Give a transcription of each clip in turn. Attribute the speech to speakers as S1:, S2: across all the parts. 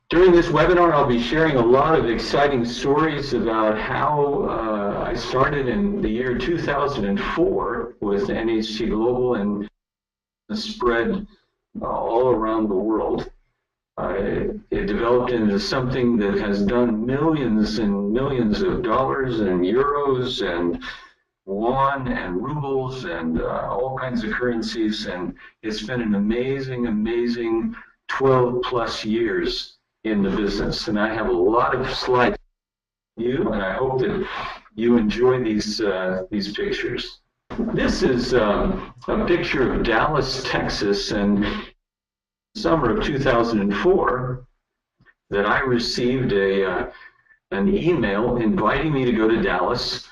S1: During this webinar, I'll be sharing a lot of exciting stories about how I started in the year 2004 with NHC Global and spread all around the world. It developed into something that has done millions and millions of dollars and euros and won and rubles and all kinds of currencies. And it's been an amazing, amazing 12 plus years in the business. And I have a lot of slides for you, and I hope that you enjoy these pictures. This is a picture of Dallas, Texas, and summer of 2004 that I received an email inviting me to go to Dallas,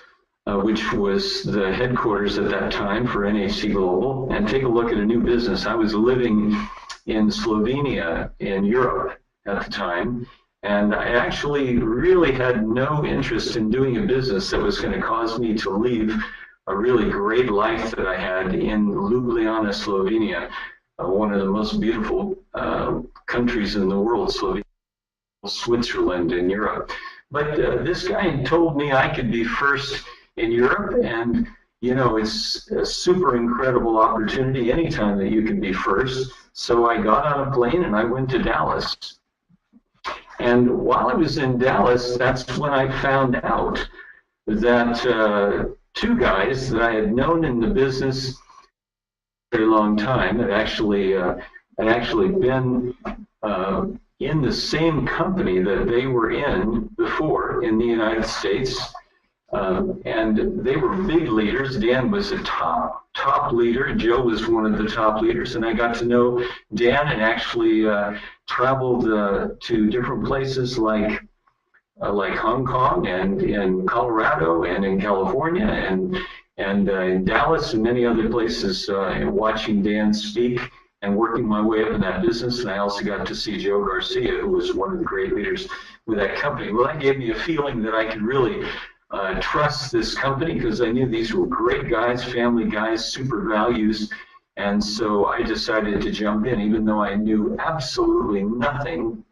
S1: which was the headquarters at that time for NHC Global, and take a look at a new business. I was living in Slovenia in Europe at the time, and I actually really had no interest in doing a business that was going to cause me to leave a really great life that I had in Ljubljana, Slovenia, one of the most beautiful countries in the world, Slovenia, Switzerland in Europe. But this guy told me I could be first in Europe, and you know, it's a super incredible opportunity anytime that you can be first. So I got on a plane and I went to Dallas. And while I was in Dallas, that's when I found out that two guys that I had known in the business for a very long time had actually been in the same company that they were in before in the United States. And they were big leaders. Dan was a top leader. Joe was one of the top leaders. And I got to know Dan and actually traveled to different places like Hong Kong and in Colorado and in California and in Dallas and many other places, watching Dan speak and working my way up in that business. And I also got to see Joe Garcia, who was one of the great leaders with that company. Well, that gave me a feeling that I could really trust this company, because I knew these were great guys, family guys, super values. And so I decided to jump in, even though I knew absolutely nothing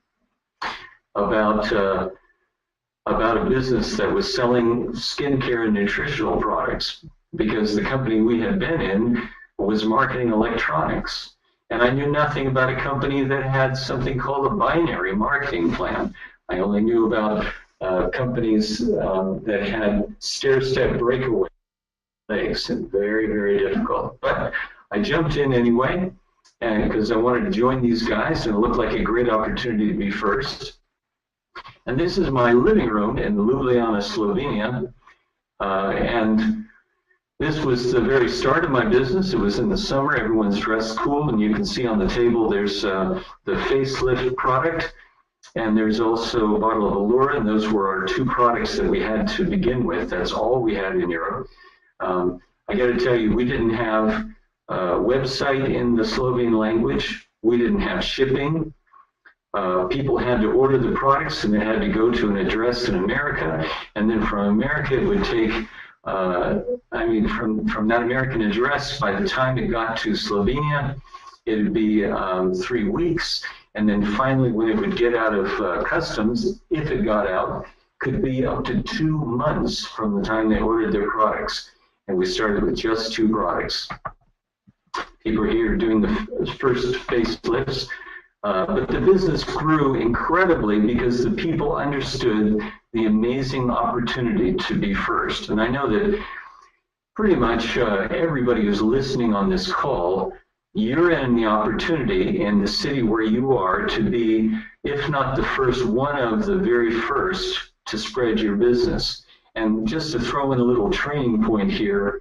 S1: about a business that was selling skincare and nutritional products, because the company we had been in was marketing electronics. And I knew nothing about a company that had something called a binary marketing plan. I only knew about companies that had stair-step breakaway legs, and very, very difficult. But I jumped in anyway, and because I wanted to join these guys, and it looked like a great opportunity to be first. And this is my living room in Ljubljana, Slovenia, and this was the very start of my business. It was in the summer. Everyone's dressed cool, and you can see on the table there's the facelift product, and there's also a bottle of Allura, and those were our two products that we had to begin with. That's all we had in Europe. I got to tell you, we didn't have a website in the Slovene language. We didn't have shipping. People had to order the products, and they had to go to an address in America, and then from America it would take, from that American address, by the time it got to Slovenia, it would be 3 weeks. And then finally, when it would get out of customs, if it got out, could be up to 2 months from the time they ordered their products. And we started with just 2 products. People were here doing the first facelifts. But the business grew incredibly because the people understood the amazing opportunity to be first. And I know that pretty much everybody who's listening on this call, you're in the opportunity in the city where you are to be, if not the first, one of the very first to spread your business. And just to throw in a little training point here,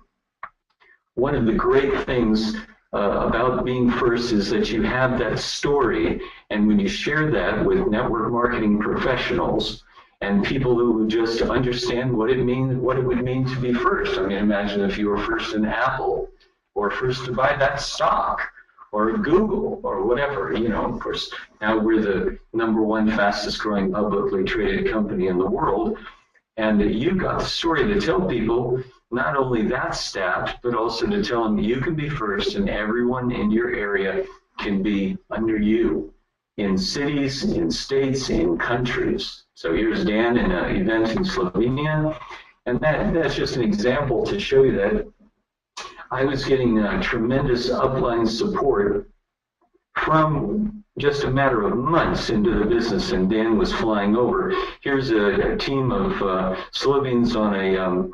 S1: one of the great things about being first is that you have that story, and when you share that with network marketing professionals and people who just understand what it would mean to be first. I mean, imagine if you were first in Apple, or first to buy that stock, or Google, or whatever. You know, of course, now we're the #1 fastest growing publicly traded company in the world, and you've got the story to tell people. Not only that stat, but also to tell them you can be first and everyone in your area can be under you. in cities, in states, in countries. So here's Dan in an event in Slovenia. And that's just an example to show you that I was getting tremendous upline support from just a matter of months into the business, and Dan was flying over. Here's a team of Slovenes on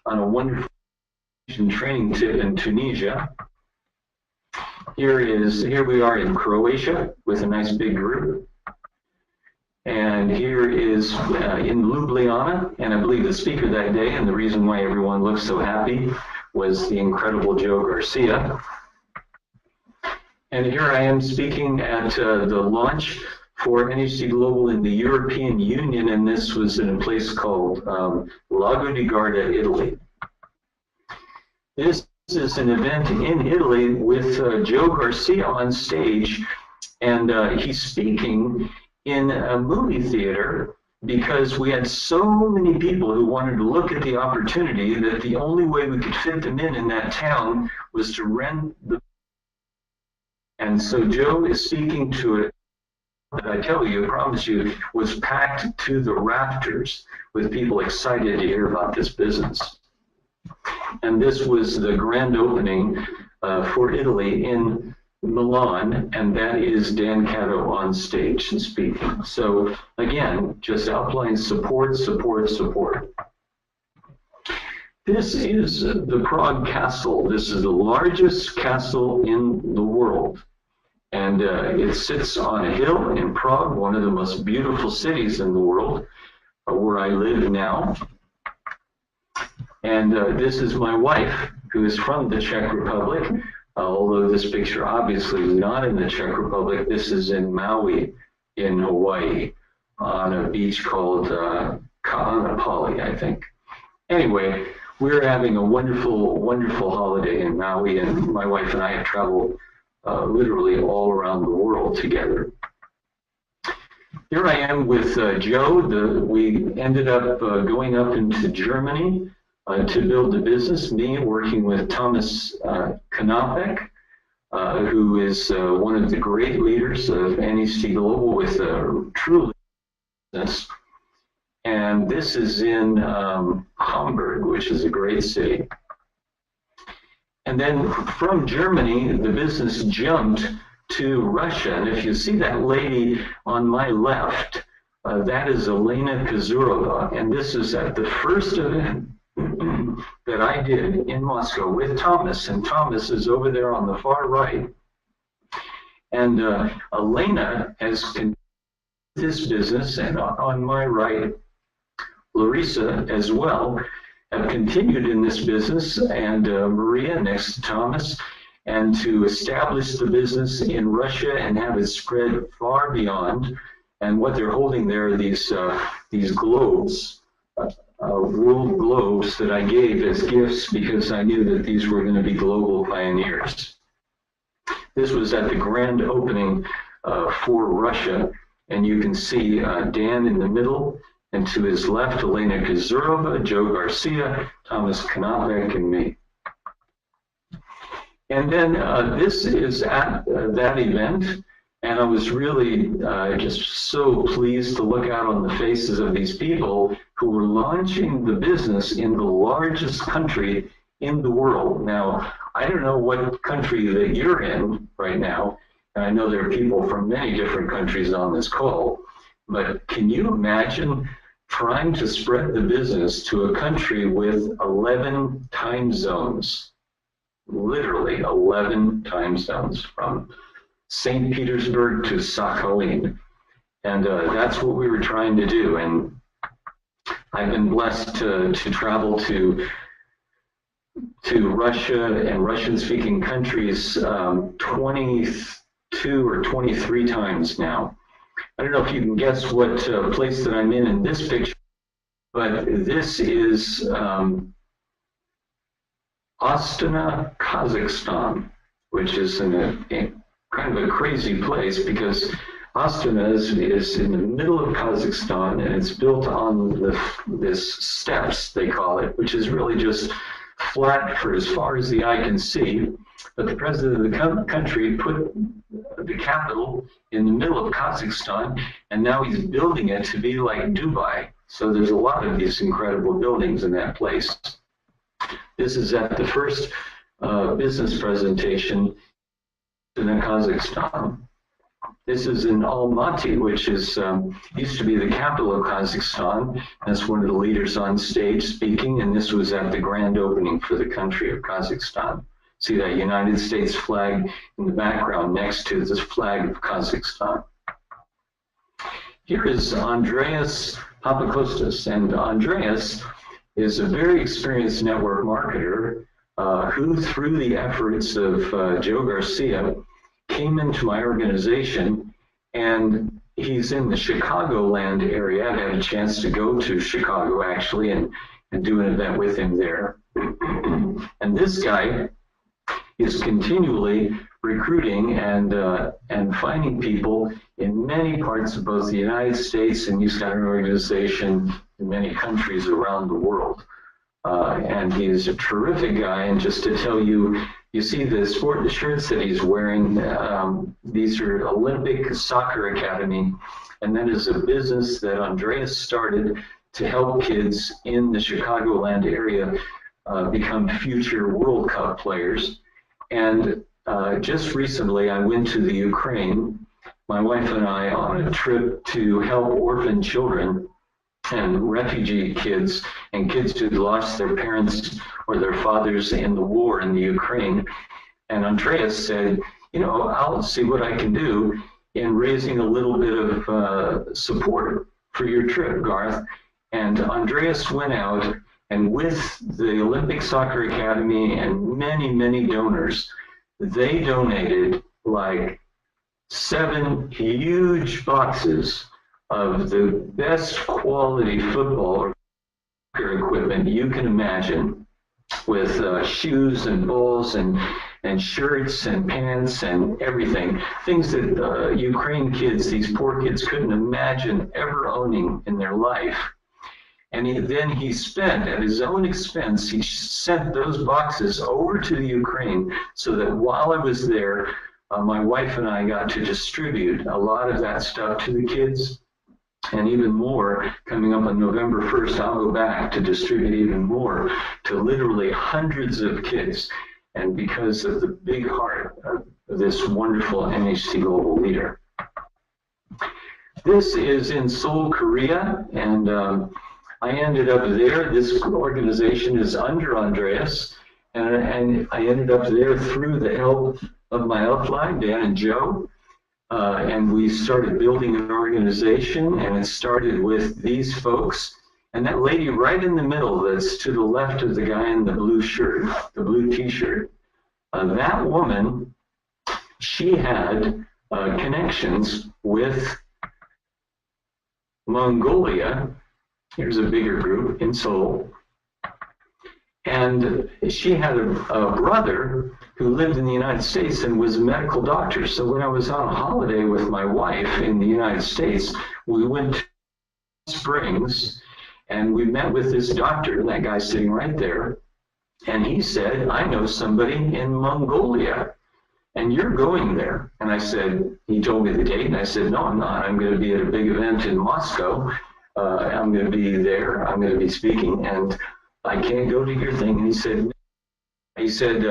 S1: a wonderful training trip in Tunisia. Here we are in Croatia with a nice big group. And here is in Ljubljana, and I believe the speaker that day, and the reason why everyone looks so happy, was the incredible Joe Garcia. And here I am speaking at the launch for NHC Global in the European Union, and this was in a place called Lago di Garda, Italy. This is an event in Italy with Joe Garcia on stage, and he's speaking in a movie theater because we had so many people who wanted to look at the opportunity that the only way we could fit them in that town was to rent the. And so Joe is speaking to it that I tell you, I promise you, was packed to the rafters with people excited to hear about this business. And this was the grand opening for Italy in Milan, and that is Dan Cato on stage and speaking. So again, just outline support, support, support. This is the Prague Castle. This is the largest castle in the world. And it sits on a hill in Prague, one of the most beautiful cities in the world, where I live now. And this is my wife, who is from the Czech Republic, although this picture obviously is not in the Czech Republic. This is in Maui in Hawaii on a beach called Ka'anapali, I think. Anyway, we're having a wonderful, wonderful holiday in Maui, and my wife and I have traveled literally all around the world together. Here I am with Joe. We ended up going up into Germany to build the business, me working with Thomas Kanapek, who is one of the great leaders of NEC Global with a true business. And this is in Hamburg, which is a great city. And then from Germany, the business jumped to Russia. And if you see that lady on my left, that is Elena Kazurova. And this is at the first event that I did in Moscow with Thomas, and Thomas is over there on the far right. And Elena has continued this business, and on my right, Larissa as well, have continued in this business, and Maria next to Thomas, and to establish the business in Russia and have it spread far beyond. And what they're holding there are these globes, world globes that I gave as gifts because I knew that these were going to be global pioneers. This was at the grand opening for Russia, and you can see Dan in the middle, and to his left, Elena Kazurova, Joe Garcia, Thomas Kanapek, and me. And then this is at that event, and I was really just so pleased to look out on the faces of these people who were launching the business in the largest country in the world. Now, I don't know what country that you're in right now, and I know there are people from many different countries on this call, but can you imagine trying to spread the business to a country with 11 time zones? Literally 11 time zones, from St. Petersburg to Sakhalin. And that's what we were trying to do. And I've been blessed to travel to Russia and Russian-speaking countries 22 or 23 times now. I don't know if you can guess what place that I'm in this picture, but this is Astana, Kazakhstan, which is in a kind of a crazy place because Astana is in the middle of Kazakhstan, and it's built on this steppes, they call it, which is really just flat for as far as the eye can see. But the president of the country put the capital in the middle of Kazakhstan, and now he's building it to be like Dubai. So there's a lot of these incredible buildings in that place. This is at the first business presentation in Kazakhstan. This is in Almaty, which is used to be the capital of Kazakhstan. That's one of the leaders on stage speaking, and this was at the grand opening for the country of Kazakhstan. See that United States flag in the background next to this flag of Kazakhstan. Here is Andreas Papakostas, and Andreas is a very experienced network marketer who, through the efforts of Joe Garcia, came into my organization, and he's in the Chicagoland area. I had a chance to go to Chicago, actually, and do an event with him there. And this guy is continually recruiting and finding people in many parts of both the United States, and he's got an organization in many countries around the world. And he's a terrific guy, and just to tell you, you see the sport shirts that he's wearing, these are Olympic Soccer Academy, and that is a business that Andreas started to help kids in the Chicagoland area become future World Cup players. And just recently I went to the Ukraine, my wife and I, on a trip to help orphan children and refugee kids and kids who lost their parents or their fathers in the war in the Ukraine. And Andreas said, you know, I'll see what I can do in raising a little bit of support for your trip, Garth. And Andreas went out, and with the Olympic Soccer Academy and many, many donors, they donated like 7 huge boxes of the best quality football or equipment you can imagine, with shoes and balls and shirts and pants and everything, things that Ukraine kids, these poor kids, couldn't imagine ever owning in their life. And then he spent, at his own expense, he sent those boxes over to the Ukraine, so that while I was there, my wife and I got to distribute a lot of that stuff to the kids. And even more, coming up on November 1st, I'll go back to distribute even more to literally hundreds of kids. And because of the big heart of this wonderful NHC Global leader. This is in Seoul, Korea, and I ended up there. This organization is under Andreas, and I ended up there through the help of my upline, Dan and Joe. And we started building an organization, and it started with these folks. And that lady right in the middle that's to the left of the guy in the blue shirt, the blue t-shirt, that woman, she had connections with Mongolia. Here's a bigger group in Seoul. And she had a brother who lived in the United States and was a medical doctor. So when I was on a holiday with my wife in the United States, we went to Springs and we met with this doctor, that guy sitting right there. And he said, I know somebody in Mongolia and you're going there. And I said, he told me the date, and I said, no, I'm not. I'm going to be at a big event in Moscow. I'm going to be there. I'm going to be speaking, and I can't go to your thing. And he said,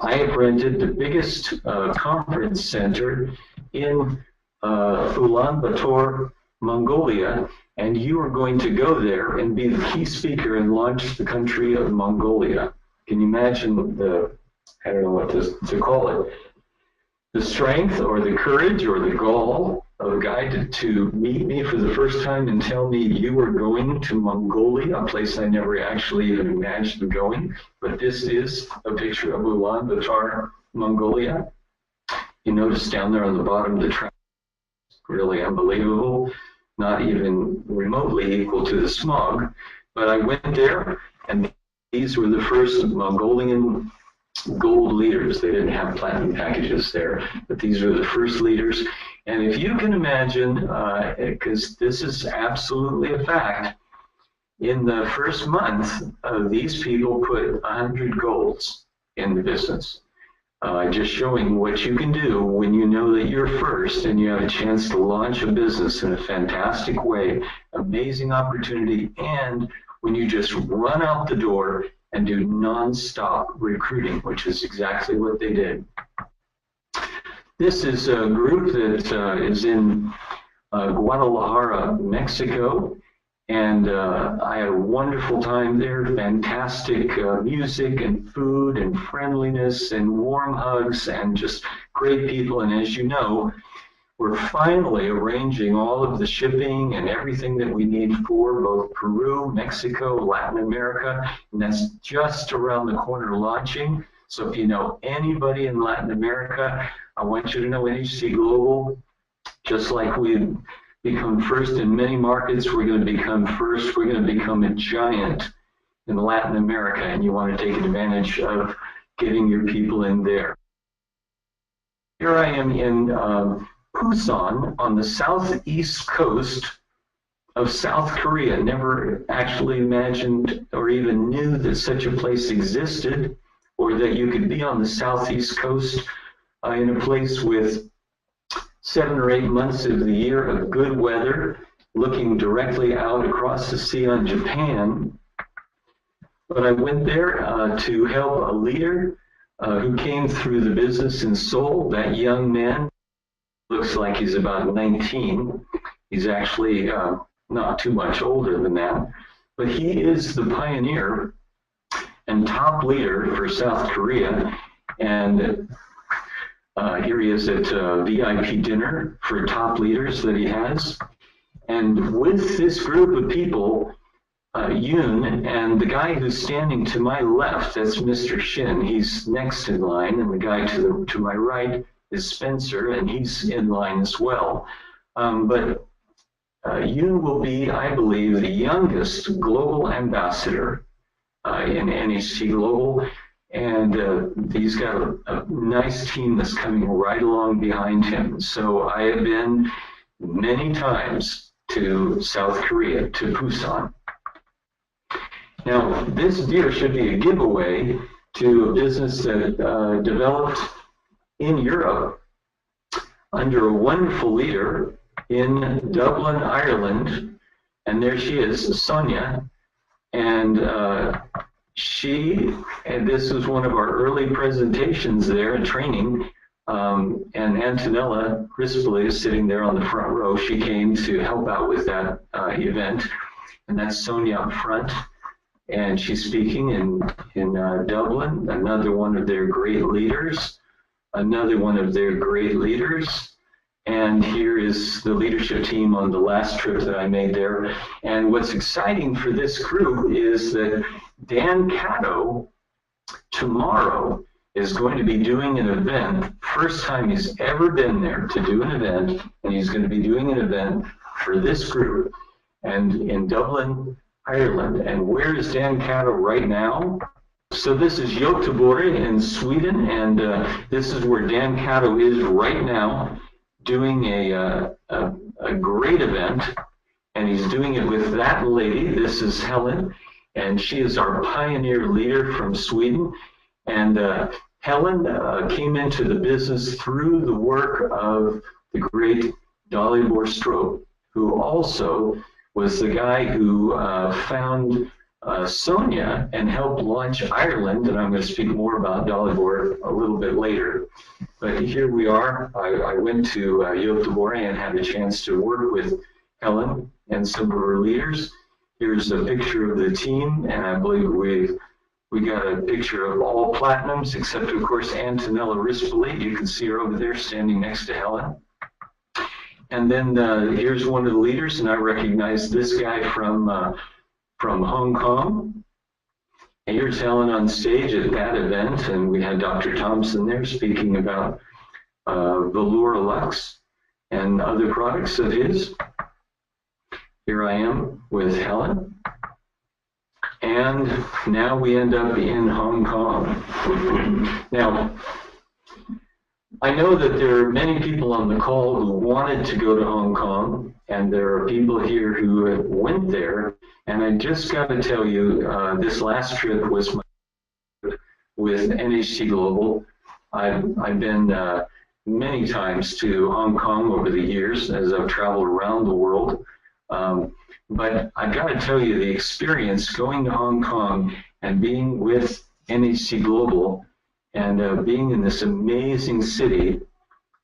S1: I have rented the biggest conference center in Ulaanbaatar, Mongolia, and you are going to go there and be the key speaker and launch the country of Mongolia. Can you imagine the, I don't know what to call it, the strength or the courage or the gall of a guy to meet me for the first time and tell me you were going to Mongolia, a place I never actually even imagined going. But this is a picture of Ulaanbaatar, Mongolia. You notice down there on the bottom of the track, really unbelievable, not even remotely equal to the smog. But I went there, and these were the first Mongolian gold leaders. They didn't have platinum packages there, but these were the first leaders. And if you can imagine, because this is absolutely a fact, in the first month, these people put 100 golds in the business. just showing what you can do when you know that you're first and you have a chance to launch a business in a fantastic way, amazing opportunity, and when you just run out the door and do nonstop recruiting, which is exactly what they did. This is a group that is in Guadalajara, Mexico, and I had a wonderful time there. Fantastic music and food and friendliness and warm hugs and just great people. And as you know, we're finally arranging all of the shipping and everything that we need for both Peru, Mexico, Latin America, and that's just around the corner launching. So if you know anybody in Latin America, I want you to know NHC Global, just like we've become first in many markets, we're going to become first. We're going to become a giant in Latin America, and you want to take advantage of getting your people in there. Here I am in Busan on the southeast coast of South Korea. Never actually imagined or even knew that such a place existed, or that you could be on the southeast coast in a place with 7 or 8 months of the year of good weather, looking directly out across the sea on Japan. But I went there to help a leader who came through the business in Seoul. That young man looks like he's about 19. He's actually not too much older than that. But he is the pioneer and top leader for South Korea. And here he is at a VIP dinner for top leaders that he has. And with this group of people, Yoon, and the guy who's standing to my left, that's Mr. Shin, he's next in line, and the guy to my right is Spencer, and he's in line as well. But Yoon will be, I believe, the youngest global ambassador in NHC Global. And he's got a nice team that's coming right along behind him. So I have been many times to South Korea, to Busan. Now, this deer should be a giveaway to a business that developed in Europe under a wonderful leader in Dublin, Ireland. And there she is, Sonia. And and this was one of our early presentations there and training, and Antonella Crispoli is sitting there on the front row. She came to help out with that event, and that's Sonia up front, and she's speaking in Dublin, another one of their great leaders, and here is the leadership team on the last trip that I made there. And what's exciting for this group is that Dan Cato tomorrow is going to be doing an event, first time he's ever been there to do an event, and he's going to be doing an event for this group and in Dublin, Ireland. And where is Dan Cato right now? So this is Göteborg in Sweden, and this is where Dan Cato is right now, doing a great event, and he's doing it with that lady. This is Helen, and she is our pioneer leader from Sweden. And Helen came into the business through the work of the great Dalibor Strop, who also was the guy who found Sonia and helped launch Ireland, and I'm going to speak more about Dalibor a little bit later. But here we are. I went to Göteborg and had a chance to work with Helen and some of her leaders. Here's a picture of the team, and I believe we got a picture of all platinums, except of course Antonella Rispoli. You can see her over there standing next to Helen. And then here's one of the leaders, and I recognize this guy from Hong Kong. And here's Helen on stage at that event, and we had Dr. Thompson there speaking about Velour Lux and other products of his. Here I am with Helen. And now we end up in Hong Kong. Now, I know that there are many people on the call who wanted to go to Hong Kong, and there are people here who went there. And I just got to tell you, this last trip was with NHC Global. I've been many times to Hong Kong over the years as I've traveled around the world. But I've got to tell you, the experience going to Hong Kong and being with NHC Global and being in this amazing city,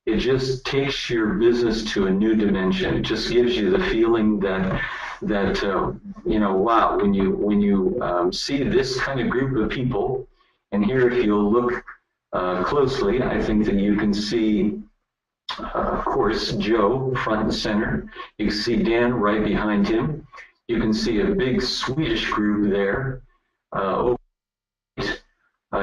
S1: it just takes your business to a new dimension. It just gives you the feeling that you know, wow, when you see this kind of group of people, and here if you look closely, I think that you can see, of course, Joe front and center. You can see Dan right behind him. You can see a big Swedish group there.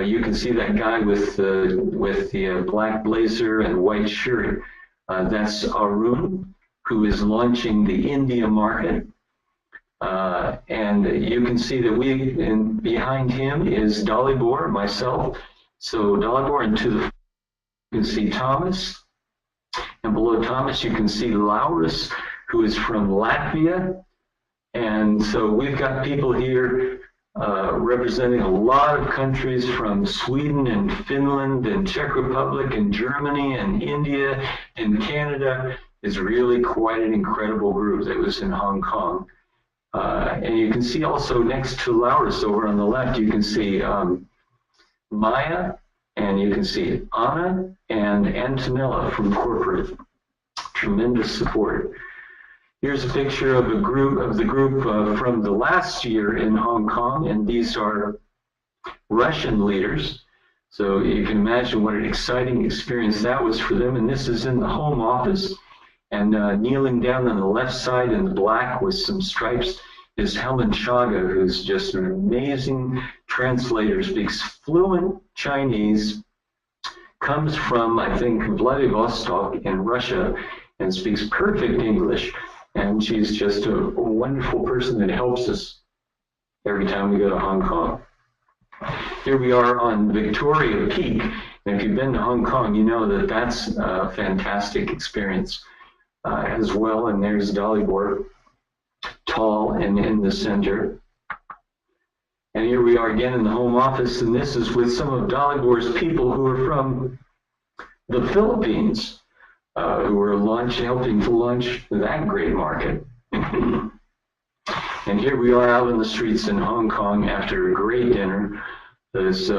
S1: You can see that guy with the black blazer and white shirt. That's Arun, who is launching the India market. And you can see that behind him is Dalibor, myself. So Dalibor, and to the you can see Thomas. And below Thomas, you can see Laurus, who is from Latvia. And so we've got people here representing a lot of countries from Sweden and Finland and Czech Republic and Germany and India and Canada. It's really quite an incredible group that was in Hong Kong. And you can see also next to Laurus over on the left, you can see Maya, and you can see Anna and Antonella from corporate. Tremendous support. Here's a picture of the group from the last year in Hong Kong, and these are Russian leaders. So you can imagine what an exciting experience that was for them. And this is in the home office. And kneeling down on the left side in the black with some stripes is Helen Chaga, who's just an amazing translator, speaks fluent Chinese, comes from, I think, Vladivostok in Russia, and speaks perfect English. And she's just a wonderful person that helps us every time we go to Hong Kong. Here we are on Victoria Peak. And if you've been to Hong Kong, you know that that's a fantastic experience as well. And there's Dalibor, tall and in the center. And here we are again in the home office. And this is with some of Dalibor's people who are from the Philippines. Who are helping to launch that great market. And here we are out in the streets in Hong Kong after a great dinner. This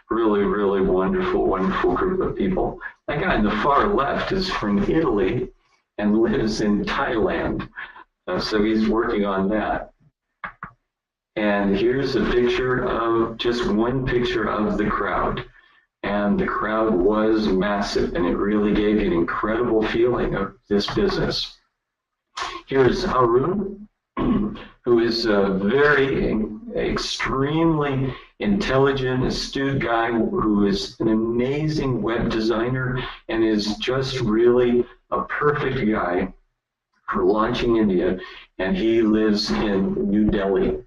S1: really, really wonderful group of people. That guy in the far left is from Italy and lives in Thailand. So he's working on that. And here's a picture of, just one picture of the crowd. And the crowd was massive, and it really gave you an incredible feeling of this business. Here's Arun, who is a very extremely intelligent, astute guy who is an amazing web designer and is just really a perfect guy for launching India. And he lives in New Delhi,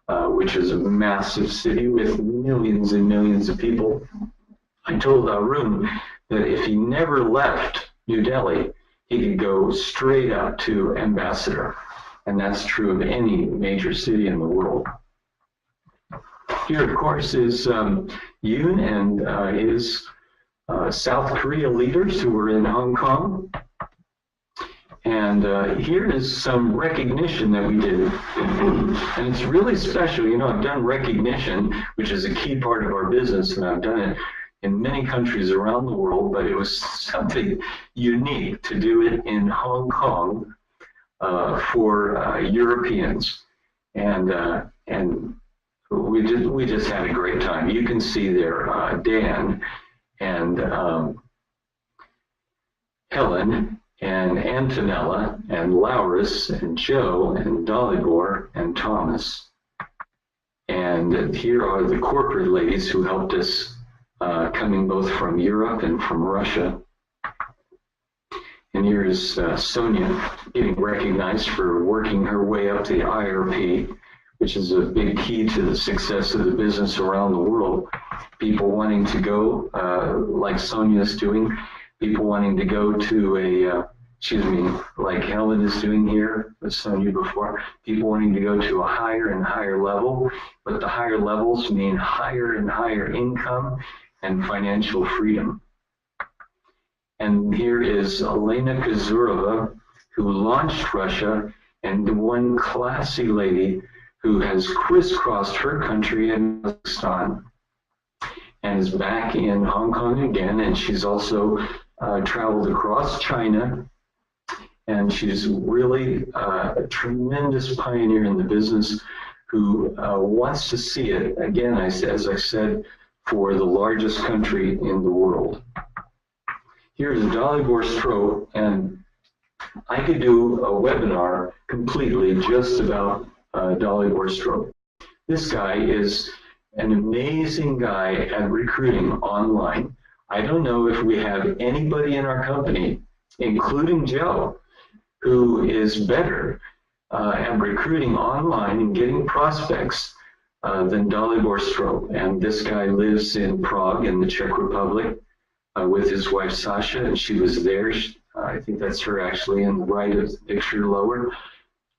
S1: which is a massive city with millions and millions of people. I told Arun that if he never left New Delhi, he could go straight up to ambassador. And that's true of any major city in the world. Here, of course, is Yoon and his South Korea leaders who were in Hong Kong. And here is some recognition that we did. And it's really special. You know, I've done recognition, which is a key part of our business, and I've done it in many countries around the world, but it was something unique to do it in Hong Kong for Europeans. And we just had a great time. You can see there Dan and Helen and Antonella and Laurus and Joe and Dalibor and Thomas. And here are the corporate ladies who helped us, coming both from Europe and from Russia. And here's Sonia getting recognized for working her way up the IRP, which is a big key to the success of the business around the world. People wanting to go, like Sonia's doing, people wanting to go to like Helen is doing here with Sonia before, people wanting to go to a higher and higher level, but the higher levels mean higher and higher income and financial freedom. And here is Elena Kazurova, who launched Russia, and the one classy lady who has crisscrossed her country in Kazakhstan and is back in Hong Kong again. And she's also traveled across China. And she's really a tremendous pioneer in the business who wants to see it, again, as I said, for the largest country in the world. Here's Dalibor Strop, and I could do a webinar completely just about Dalibor Strop. This guy is an amazing guy at recruiting online. I don't know if we have anybody in our company, including Joe, who is better at recruiting online and getting prospects than Dalibor Strop. And this guy lives in Prague in the Czech Republic with his wife Sasha, and she was there. I think that's her actually in the right of the picture lower.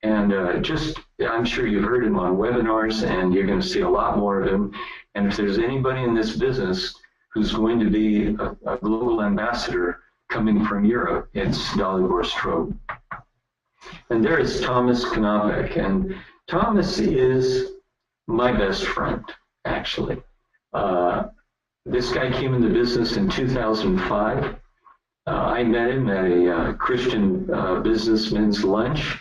S1: And I'm sure you've heard him on webinars, and you're going to see a lot more of him. And if there's anybody in this business who's going to be a global ambassador coming from Europe, it's Dalibor Strop. And there is Thomas Knopek, and Thomas is my best friend, actually. This guy came into business in 2005. I met him at a Christian businessman's lunch,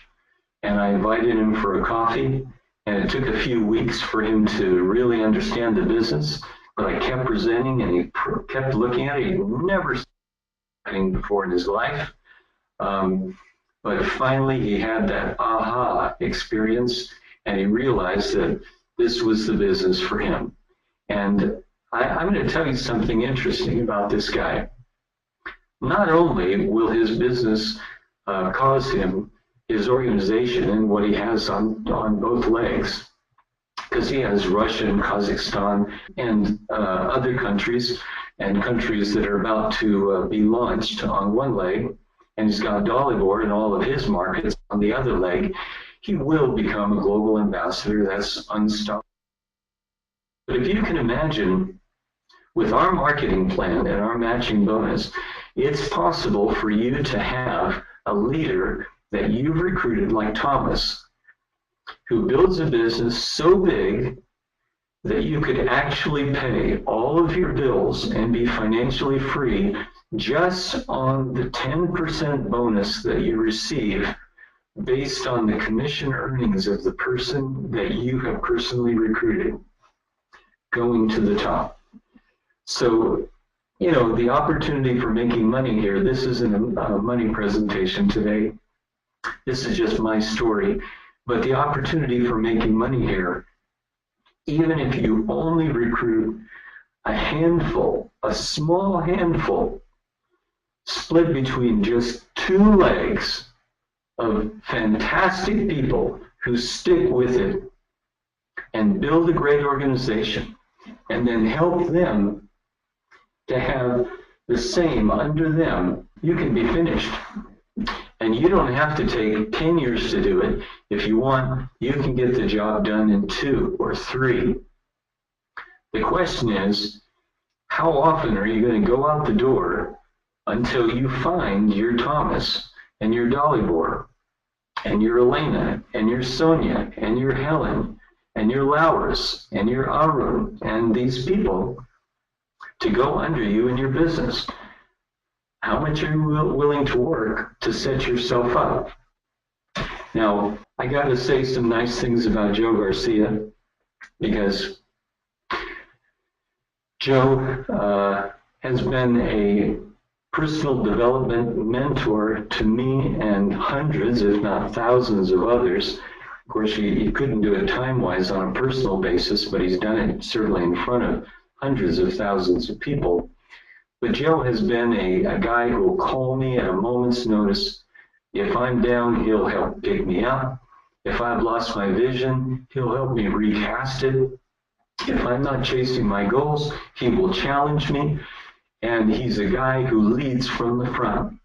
S1: and I invited him for a coffee, and it took a few weeks for him to really understand the business, but I kept presenting, and he kept looking at it. He'd never seen anything before in his life. But finally, he had that aha experience, and he realized that this was the business for him. And I'm going to tell you something interesting about this guy. Not only will his business cause him his organization and what he has on both legs, because he has Russia and Kazakhstan and other countries, and countries that are about to be launched on one leg, and he's got Dalibor and all of his markets on the other leg. He will become a global ambassador. That's unstoppable. But if you can imagine, with our marketing plan and our matching bonus, it's possible for you to have a leader that you've recruited like Thomas, who builds a business so big that you could actually pay all of your bills and be financially free just on the 10% bonus that you receive based on the commission earnings of the person that you have personally recruited going to the top. So, you know, the opportunity for making money here, this isn't a money presentation today. This is just my story. But the opportunity for making money here, even if you only recruit a handful, a small handful, split between just two legs of fantastic people who stick with it and build a great organization, and then help them to have the same under them, you can be finished. And you don't have to take 10 years to do it. If you want, you can get the job done in 2 or 3. The question is, how often are you going to go out the door until you find your Thomas and your Dalibor and your Elena and your Sonia and your Helen and your Lauris and your Arun and these people to go under you in your business? How much are you willing to work to set yourself up? Now, I got to say some nice things about Joe Garcia, because Joe has been a personal development mentor to me and hundreds, if not thousands of others. Of course, he couldn't do it time-wise on a personal basis, but he's done it certainly in front of hundreds of thousands of people. But Joe has been a guy who will call me at a moment's notice. If I'm down, he'll help pick me up. If I've lost my vision, he'll help me recast it. If I'm not chasing my goals, he will challenge me. And he's a guy who leads from the front.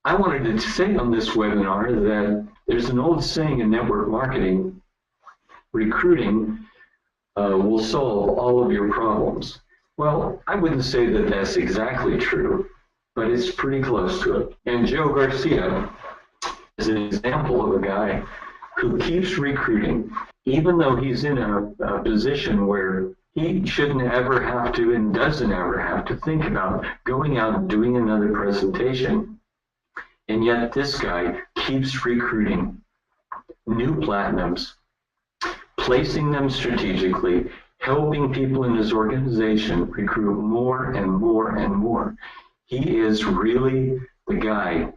S1: I wanted to say on this webinar that there's an old saying in network marketing: recruiting will solve all of your problems. Well, I wouldn't say that that's exactly true, but it's pretty close to it. And Joe Garcia is an example of a guy who keeps recruiting, even though he's in a position where he shouldn't ever have to and doesn't ever have to think about going out and doing another presentation. And yet this guy keeps recruiting new platinums, placing them strategically, helping people in his organization recruit more and more and more. He is really the guy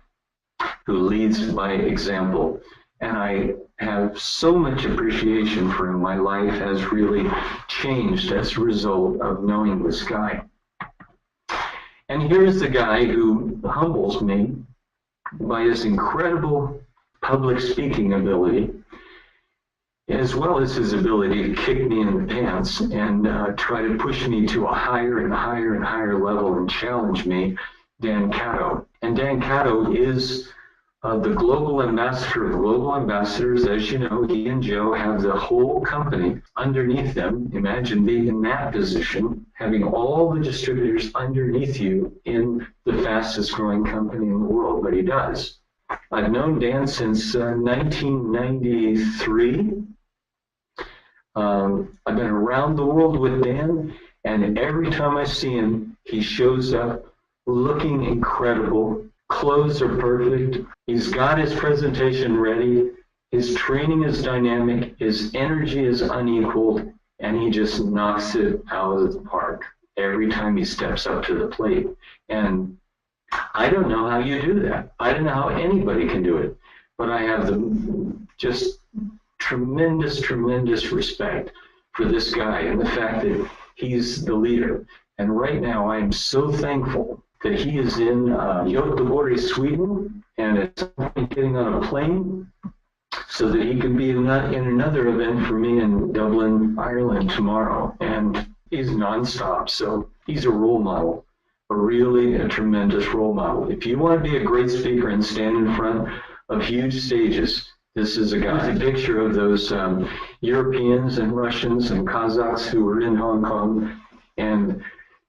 S1: who leads by example. And I have so much appreciation for him. My life has really changed as a result of knowing this guy. And here's the guy who humbles me by his incredible public speaking ability, as well as his ability to kick me in the pants and try to push me to a higher and higher and higher level and challenge me, Dan Catto. And Dan Catto is the global ambassador of global ambassadors. As you know, he and Joe have the whole company underneath them. Imagine being in that position, having all the distributors underneath you in the fastest growing company in the world, but he does. I've known Dan since 1993. I've been around the world with Dan, and every time I see him, he shows up looking incredible. Clothes are perfect. He's got his presentation ready. His training is dynamic. His energy is unequaled, and he just knocks it out of the park every time he steps up to the plate. And I don't know how you do that. I don't know how anybody can do it, but I have just tremendous, tremendous respect for this guy and the fact that he's the leader. And right now, I am so thankful that he is in Göteborg, Sweden, and it's getting on a plane so that he can be in another event for me in Dublin, Ireland tomorrow. And he's nonstop, so he's a role model, really a tremendous role model. If you want to be a great speaker and stand in front of huge stages, this is a guy. Here's a picture of those Europeans and Russians and Kazakhs who were in Hong Kong. And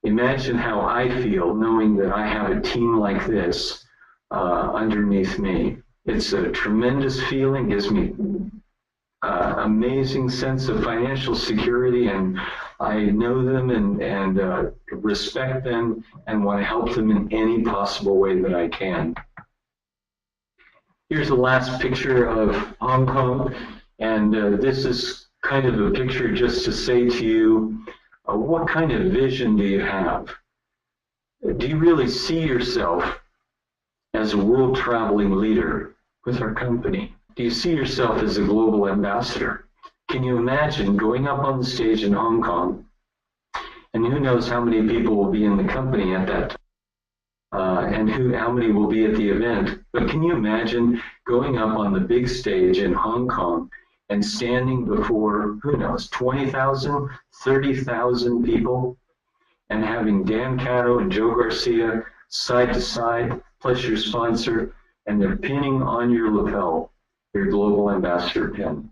S1: imagine how I feel knowing that I have a team like this underneath me. It's a tremendous feeling, gives me amazing sense of financial security, and I know them and respect them and want to help them in any possible way that I can. Here's the last picture of Hong Kong, and this is kind of a picture just to say to you, what kind of vision do you have? Do you really see yourself as a world traveling leader with our company? Do you see yourself as a global ambassador? Can you imagine going up on the stage in Hong Kong, and who knows how many people will be in the company at that time, and how many will be at the event. But can you imagine going up on the big stage in Hong Kong and standing before, who knows, 20,000, 30,000 people, and having Dan Catto and Joe Garcia side to side, plus your sponsor, and they're pinning on your lapel your global ambassador pin.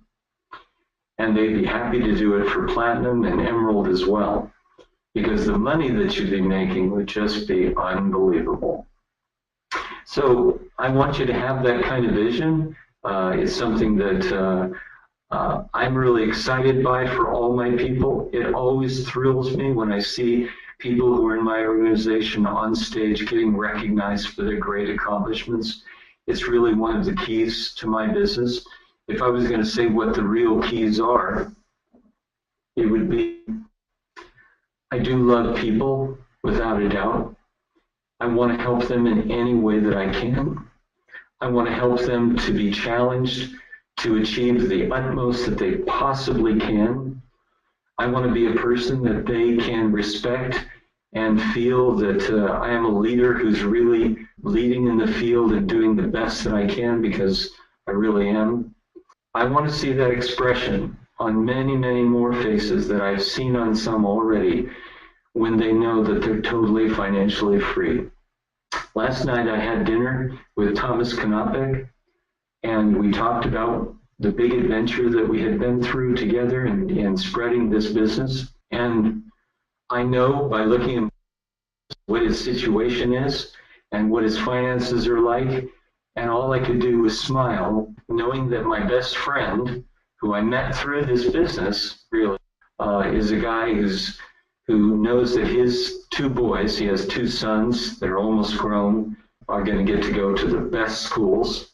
S1: And they'd be happy to do it for platinum and emerald as well, because the money that you'd be making would just be unbelievable. So I want you to have that kind of vision. It's something that I'm really excited by for all my people. It always thrills me when I see people who are in my organization on stage getting recognized for their great accomplishments. It's really one of the keys to my business. If I was going to say what the real keys are, it would be, I do love people, without a doubt. I want to help them in any way that I can. I want to help them to be challenged to achieve the utmost that they possibly can. I want to be a person that they can respect and feel that I am a leader who's really leading in the field and doing the best that I can, because I really am. I want to see that expression on many, many more faces that I've seen on some already when they know that they're totally financially free. Last night I had dinner with Thomas Kanapek, and we talked about the big adventure that we had been through together in spreading this business. And I know by looking at what his situation is and what his finances are like, and all I could do was smile, knowing that my best friend, who I met through this business, really, is a guy who knows that his two boys, he has two sons that are almost grown, are going to get to go to the best schools,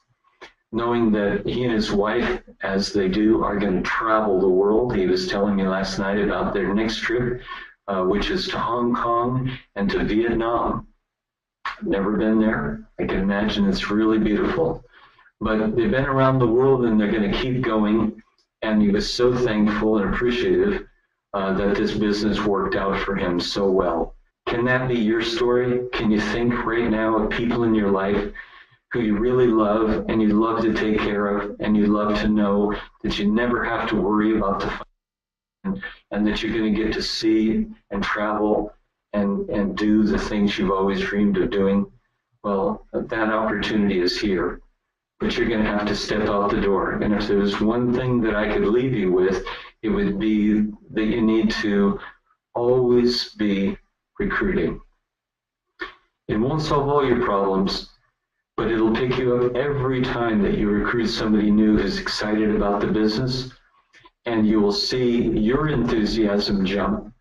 S1: knowing that he and his wife, as they do, are going to travel the world. He was telling me last night about their next trip, which is to Hong Kong and to Vietnam. I've never been there. I can imagine it's really beautiful. But they've been around the world and they're going to keep going. And he was so thankful and appreciative that this business worked out for him so well. Can that be your story? Can you think right now of people in your life who you really love and you love to take care of, and you love to know that you never have to worry about the fun, and that you're going to get to see and travel and do the things you've always dreamed of doing? Well, that opportunity is here, but you're going to have to step out the door. And if there's one thing that I could leave you with, it would be that you need to always be recruiting. It won't solve all your problems, but it'll pick you up every time that you recruit somebody new who's excited about the business, and you will see your enthusiasm jump,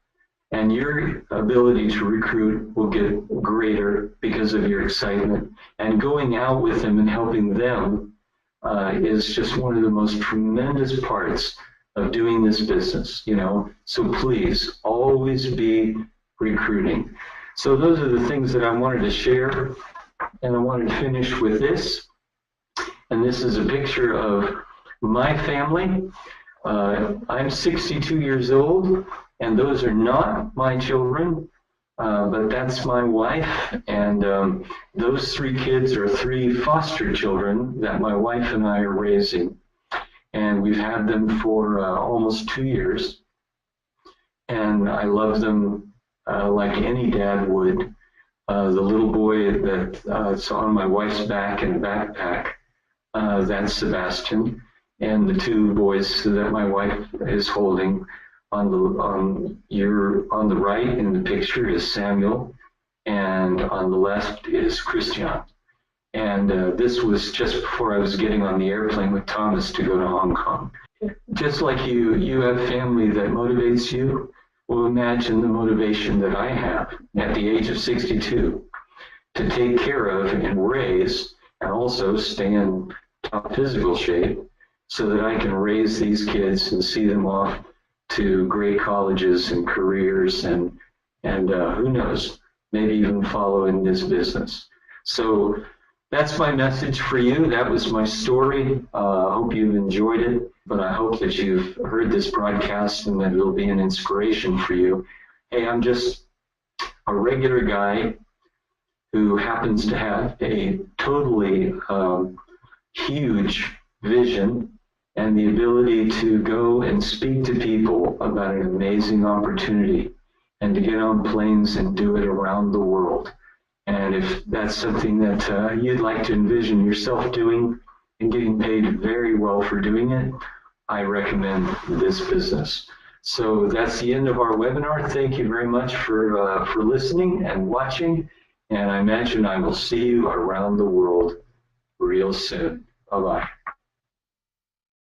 S1: and your ability to recruit will get greater because of your excitement. And going out with them and helping them is just one of the most tremendous parts of doing this business, you know. So please always be recruiting. So those are the things that I wanted to share. And I wanted to finish with this. And this is a picture of my family. I'm 62 years old, and those are not my children, but that's my wife. And those three kids are three foster children that my wife and I are raising. And we've had them for almost 2 years. And I love them like any dad would. The little boy that's on my wife's back in a backpack, that's Sebastian. And the two boys that my wife is holding on the right in the picture is Samuel, and on the left is Christian. And this was just before I was getting on the airplane with Thomas to go to Hong Kong. Just like you have family that motivates you. Well, imagine the motivation that I have at the age of 62 to take care of and raise, and also stay in top physical shape so that I can raise these kids and see them off to great colleges and careers, and who knows, maybe even follow in this business. So that's my message for you. That was my story. I hope you've enjoyed it, but I hope that you've heard this broadcast and that it'll be an inspiration for you. Hey, I'm just a regular guy who happens to have a totally huge vision and the ability to go and speak to people about an amazing opportunity and to get on planes and do it around the world. And if that's something that you'd like to envision yourself doing and getting paid very well for doing it, I recommend this business. So that's the end of our webinar. Thank you very much for listening and watching. And I imagine I will see you around the world real soon. Bye-bye.